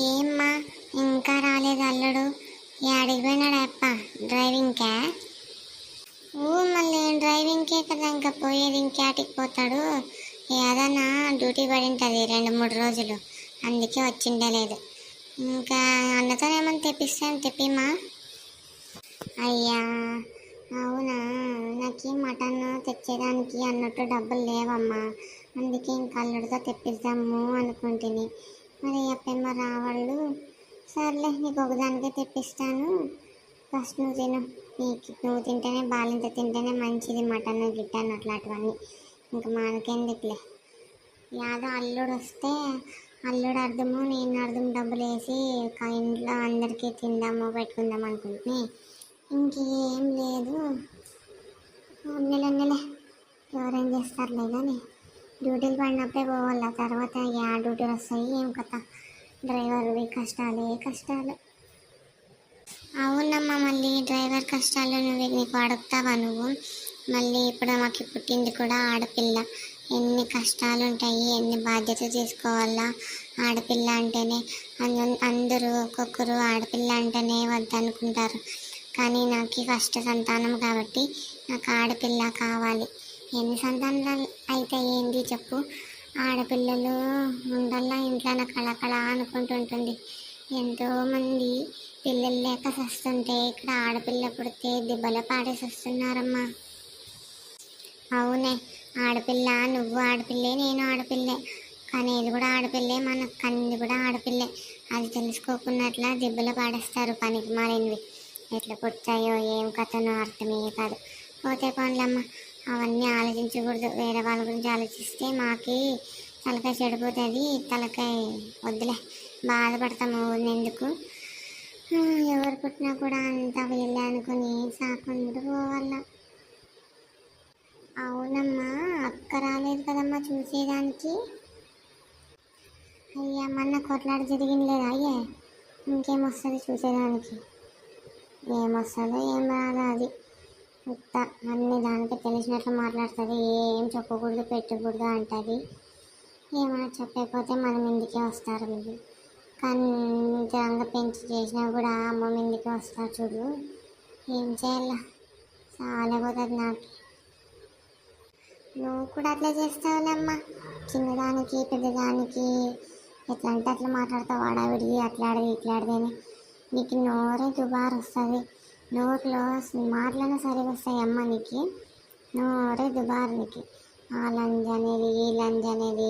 ఏమ్మా ఇంకా రాలేదు అల్లుడు? యాడికి పోయినాడు అప్ప? డ్రైవింగ్కా? మళ్ళీ డ్రైవింగ్కే కదా ఇంకా పోయేది, ఇంకేటికి పోతాడు? ఏదన్నా డ్యూటీ పడి ఉంటుంది 2-3 రోజులు, అందుకే వచ్చిండలేదు. ఇంకా అన్నతో ఏమన్నా తెప్పిస్తాను, తెప్పిమా. అయ్యా అవునా, నాకు మటన్ తెచ్చేదానికి అన్నట్టు డబ్బులు లేవమ్మా, అందుకే ఇంకా అల్లుడితో తెప్పిద్దాము అనుకుంటుని. మరి అప్పేమో రావాళ్ళు. సర్లే, నీకు ఒకదానికే తెప్పిస్తాను, ఫస్ట్ నువ్వు తిను. నువ్వు తింటేనే బాలింత తింటేనే మంచిది, మటన్ గిట్టన్ అట్లాంటివన్నీ. ఇంకా మనకెందుకులే. యాదో అల్లుడు వస్తే అల్లుడు అర్థము నేను అర్థం డబ్బులు వేసి ఇంట్లో అందరికీ తిందాము పెట్టుకుందాం అనుకుంటుని. ఇంకేం లేదు, నెలే ఎవరేం చేస్తారులే కానీ డ్యూటీలు పడినప్పుడే పోవాలా, తర్వాత యా డ్యూటీలు వస్తాయి ఏం కథ. డ్రైవర్వి కష్టాలే కష్టాలు. అవునమ్మా, మళ్ళీ డ్రైవర్ కష్టాలు నీకు అడుగుతావా నువ్వు? మళ్ళీ ఇప్పుడు మాకు పుట్టింది కూడా ఆడపిల్ల, ఎన్ని కష్టాలు ఉంటాయి, ఎన్ని బాధ్యత చేసుకోవాలా. ఆడపిల్ల అంటేనే అందరూ ఒక్కొక్కరు ఆడపిల్ల అంటేనే వద్దనుకుంటారు, కానీ నాకు కష్ట సంతానం కాబట్టి నాకు ఆడపిల్ల కావాలి. ఎన్ని సంతానాలు అయితే ఏంది చెప్పు, ఆడపిల్లలు ఉండల్లా ఇంట్లో నాకు కళకళ అనుకుంటుంటుంది. ఎంతోమంది పిల్లలు లేక వస్తుంటే ఇక్కడ ఆడపిల్ల పుడితే దిబ్బల పాడేసి వస్తున్నారమ్మా. అవునే, ఆడపిల్ల, నువ్వు ఆడపిల్లే, నేను ఆడపిల్లే, కనేది కూడా ఆడపిల్లే, మన కన్నది కూడా ఆడపిల్లే. అది తెలుసుకోకున్నట్లా దిబ్బలు పాడేస్తారు పనికి మారినవి. ఎట్లా పుట్టాయో ఏం కథనో అర్థమే కాదు. పోతే పనులమ్మ, అవన్నీ ఆలోచించకూడదు. వేరే వాళ్ళ గురించి ఆలోచిస్తే మాకి తలకాయ చెడిపోతుంది. తలకాయ వద్దులే, బాధపడతాము ఎందుకు. ఎవరు పుట్టినా కూడా అంతా వీళ్ళే అనుకుని సాకుండా పోవాల. అవునమ్మా, అక్క రాలేదు కదమ్మా చూసేదానికి. అయ్యా మొన్న కొట్లాడ జరిగింది లేదా? అయ్యే ఇంకేమొస్తుంది చూసేదానికి? ఏమొస్తుందో ఏం రాదో అది. ఉత్త అన్ని దానికి తెలిసినట్లు మాట్లాడుతుంది, ఏం చెప్పకూడదు పెట్టకూడదు అంటుంది. ఏమైనా చెప్పకపోతే మనం ఇందుకే వస్తారు వీళ్ళు. కానీ నిజంగా పెంచి చేసినా కూడా అమ్మ ఇందుకే వస్తారు చూడు. ఏం చేయాల, చాలా పోతుంది నాకు. నువ్వు కూడా అట్లా చేస్తావులేమ్మా, చిన్నదానికి పెద్దదానికి ఎట్లా అంటే అట్లా మాట్లాడతావు. వాడావిడి అట్లాడది ఇట్లాడదని నీకు నోరే దుబారు వస్తుంది. నోట్లో మాటలనే సరిగా వస్తాయి అమ్మ నీకు, నోరే దుబారు నీకు. ఆ లంజ్ అనేది ఈ లంజ్ అనేది